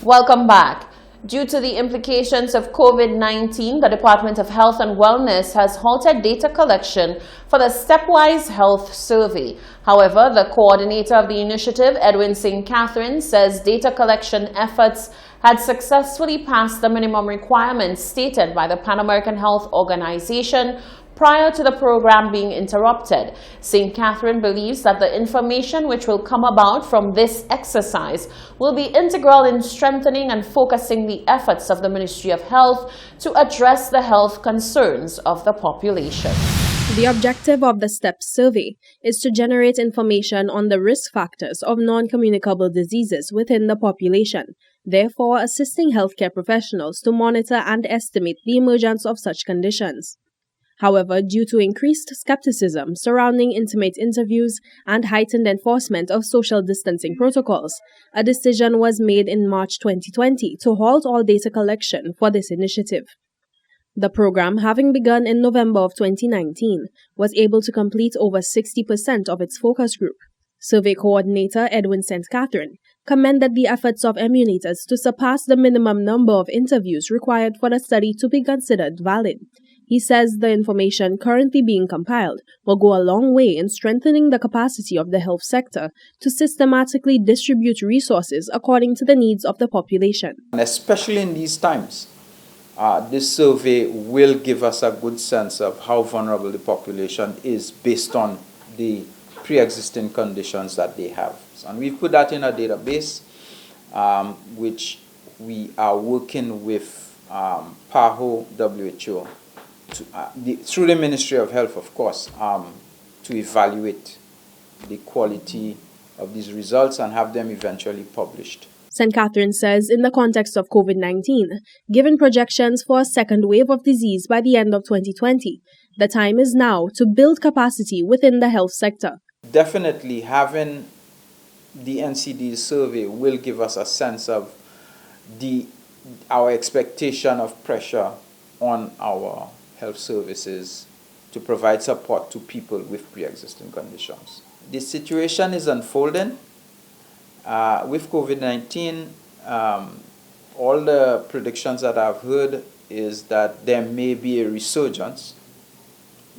Welcome back. Due to the implications of COVID-19, the Department of Health and Wellness has halted data collection for the Stepwise Health Survey. However, the coordinator of the initiative, Edwin St. Catherine, says data collection efforts had successfully passed the minimum requirements stated by the Pan American Health Organization prior to the program being interrupted. St. Catherine believes that the information which will come about from this exercise will be integral in strengthening and focusing the efforts of the Ministry of Health to address the health concerns of the population. The objective of the STEPS survey is to generate information on the risk factors of non-communicable diseases within the population, therefore assisting healthcare professionals to monitor and estimate the emergence of such conditions. However, due to increased skepticism surrounding intimate interviews and heightened enforcement of social distancing protocols, a decision was made in March 2020 to halt all data collection for this initiative. The program, having begun in November of 2019, was able to complete over 60% of its focus group. Survey coordinator Edwin St. Catherine commended the efforts of emulators to surpass the minimum number of interviews required for the study to be considered valid. He says the information currently being compiled will go a long way in strengthening the capacity of the health sector to systematically distribute resources according to the needs of the population. And especially in these times, this survey will give us a good sense of how vulnerable the population is based on the pre-existing conditions that they have. And we've put that in a database, which we are working with PAHO, WHO, through the Ministry of Health, of course, to evaluate the quality of these results and have them eventually published. St. Catherine says in the context of COVID-19, given projections for a second wave of disease by the end of 2020, the time is now to build capacity within the health sector. Definitely having the NCD survey will give us a sense of our expectation of pressure on our health services to provide support to people with pre-existing conditions. The situation is unfolding. With COVID-19, all the predictions that I've heard is that there may be a resurgence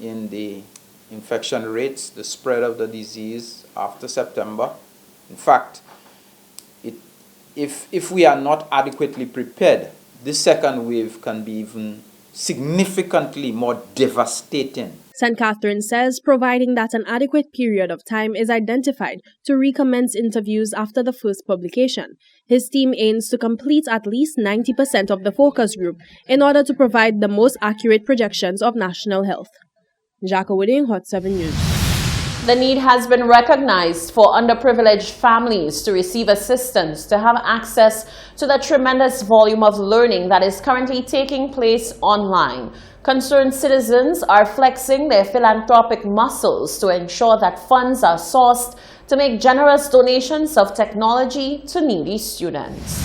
in the infection rates, the spread of the disease after September. In fact, if we are not adequately prepared, this second wave can be even significantly more devastating. St. Catherine says providing that an adequate period of time is identified to recommence interviews after the first publication, his team aims to complete at least 90% of the focus group in order to provide the most accurate projections of national health. Jacques Wooding, Hot 7 News. The need has been recognized for underprivileged families to receive assistance to have access to the tremendous volume of learning that is currently taking place online. Concerned citizens are flexing their philanthropic muscles to ensure that funds are sourced to make generous donations of technology to needy students.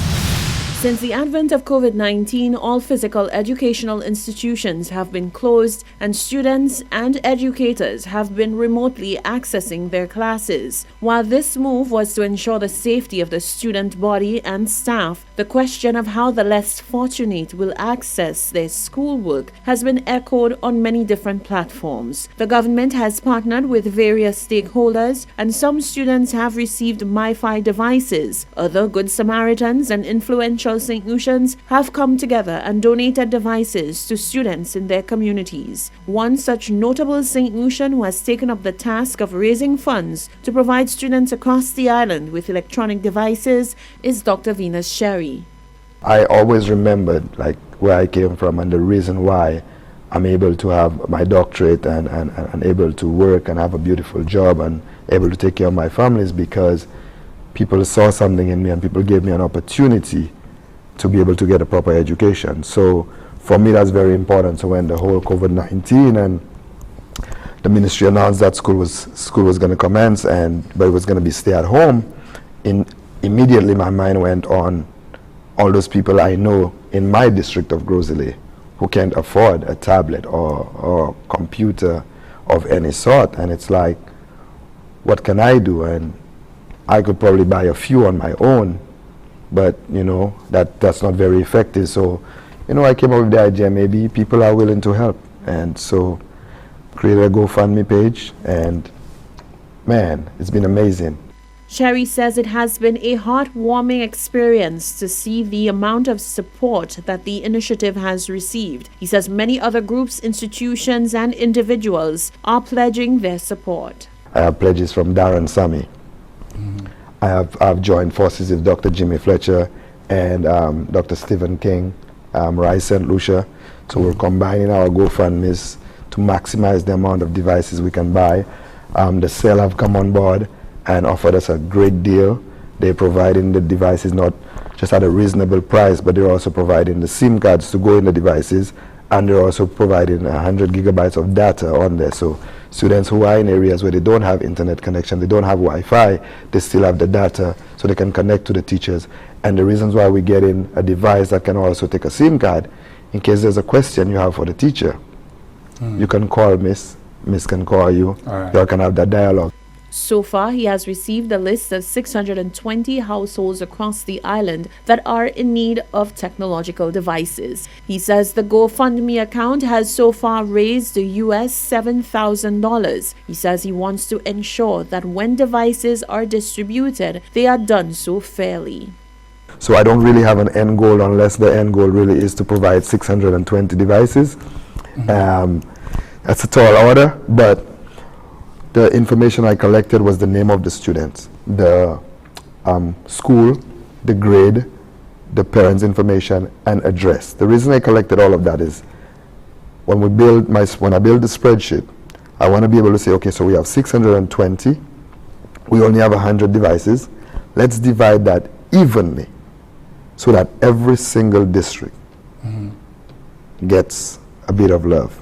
Since the advent of COVID-19, all physical educational institutions have been closed and students and educators have been remotely accessing their classes. While this move was to ensure the safety of the student body and staff, the question of how the less fortunate will access their schoolwork has been echoed on many different platforms. The government has partnered with various stakeholders, and some students have received MiFi devices. Other Good Samaritans and influential St. Lucians have come together and donated devices to students in their communities. One such notable St. Lucian who has taken up the task of raising funds to provide students across the island with electronic devices is Dr. Venus Sherry. I always remembered where I came from and the reason why I'm able to have my doctorate and able to work and have a beautiful job and able to take care of my family is because people saw something in me and people gave me an opportunity to be able to get a proper education. So for me that's very important. So when the whole COVID-19 and the ministry announced that school was going to commence but it was going to be stay at home, immediately my mind went on all those people I know in my district of Grosley who can't afford a tablet or computer of any sort, and it's like, what can I do? And I could probably buy a few on my own, but you know that's not very effective. So, you know, I came up with the idea maybe people are willing to help, and so created a GoFundMe page, and man, it's been amazing. Sherry says it has been a heartwarming experience to see the amount of support that the initiative has received. He says many other groups, institutions, and individuals are pledging their support. I have pledges from Darren Sammy. I've joined forces with Dr. Jimmy Fletcher and Dr. Stephen King, Rise St. Lucia. So we're combining our GoFundMes to maximize the amount of devices we can buy. The Cell have come on board and offered us a great deal. They're providing the devices not just at a reasonable price, but they're also providing the SIM cards to go in the devices, and they're also providing 100 gigabytes of data on there. So students who are in areas where they don't have internet connection, they don't have Wi-Fi, they still have the data so they can connect to the teachers. And the reasons why we get in a device that can also take a SIM card, in case there's a question you have for the teacher, you can call Miss can call you, you can have that dialogue. So far, he has received a list of 620 households across the island that are in need of technological devices. He says the GoFundMe account has so far raised US $7,000. He says he wants to ensure that when devices are distributed, they are done so fairly. So I don't really have an end goal unless the end goal really is to provide 620 devices. That's a tall order, but the information I collected was the name of the students, the school, the grade, the parents' information, and address. The reason I collected all of that is when I build the spreadsheet, I want to be able to say, okay, so we have 620, we only have 100 devices. Let's divide that evenly so that every single district gets a bit of love.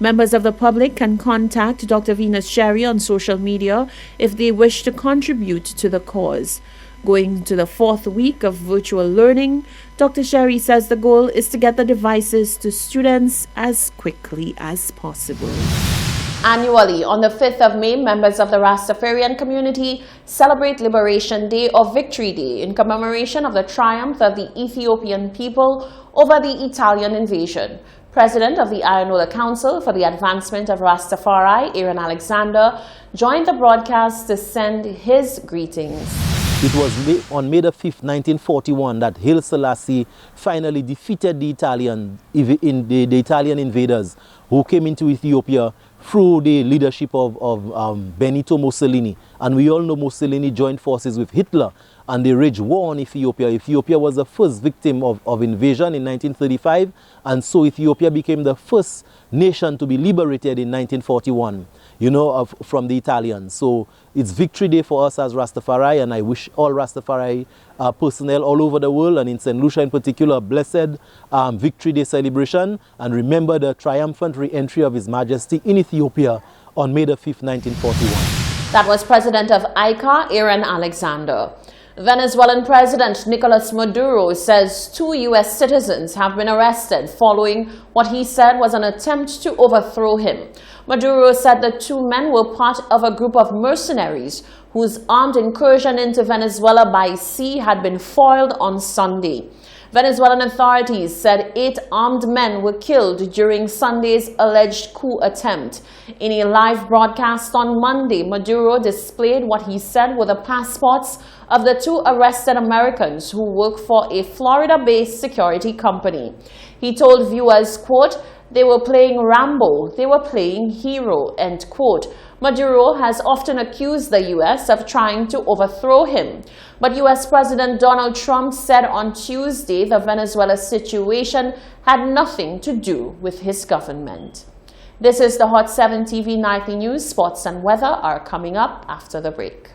Members of the public can contact Dr. Venus Sherry on social media if they wish to contribute to the cause. Going to the 4th week of virtual learning, Dr. Sherry says the goal is to get the devices to students as quickly as possible. Annually, on the 5th of May, members of the Rastafarian community celebrate Liberation Day or Victory Day in commemoration of the triumph of the Ethiopian people over the Italian invasion. President of the Ayanola Council for the Advancement of Rastafari, Aaron Alexander, joined the broadcast to send his greetings. It was on May the 5th, 1941 that Haile Selassie finally defeated the Italian invaders who came into Ethiopia through the leadership of Benito Mussolini. And we all know Mussolini joined forces with Hitler and they waged war on Ethiopia. Ethiopia was the first victim of invasion in 1935, and so Ethiopia became the first nation to be liberated in 1941, you know, from the Italians. So it's Victory Day for us as Rastafari, and I wish all Rastafari personnel all over the world, and in St. Lucia in particular, a blessed Victory Day celebration, and remember the triumphant re-entry of His Majesty in Ethiopia on May the 5th, 1941. That was President of ICA, Aaron Alexander. Venezuelan President Nicolas Maduro says 2 U.S. citizens have been arrested following what he said was an attempt to overthrow him. Maduro said the 2 men were part of a group of mercenaries whose armed incursion into Venezuela by sea had been foiled on Sunday. Venezuelan authorities said 8 armed men were killed during Sunday's alleged coup attempt. In a live broadcast on Monday, Maduro displayed what he said were the passports of the 2 arrested Americans who work for a Florida-based security company. He told viewers, quote, "They were playing Rambo, they were playing hero," end quote. Maduro has often accused the U.S. of trying to overthrow him. But U.S. President Donald Trump said on Tuesday the Venezuela situation had nothing to do with his government. This is the Hot 7 TV Nightly News. Sports and weather are coming up after the break.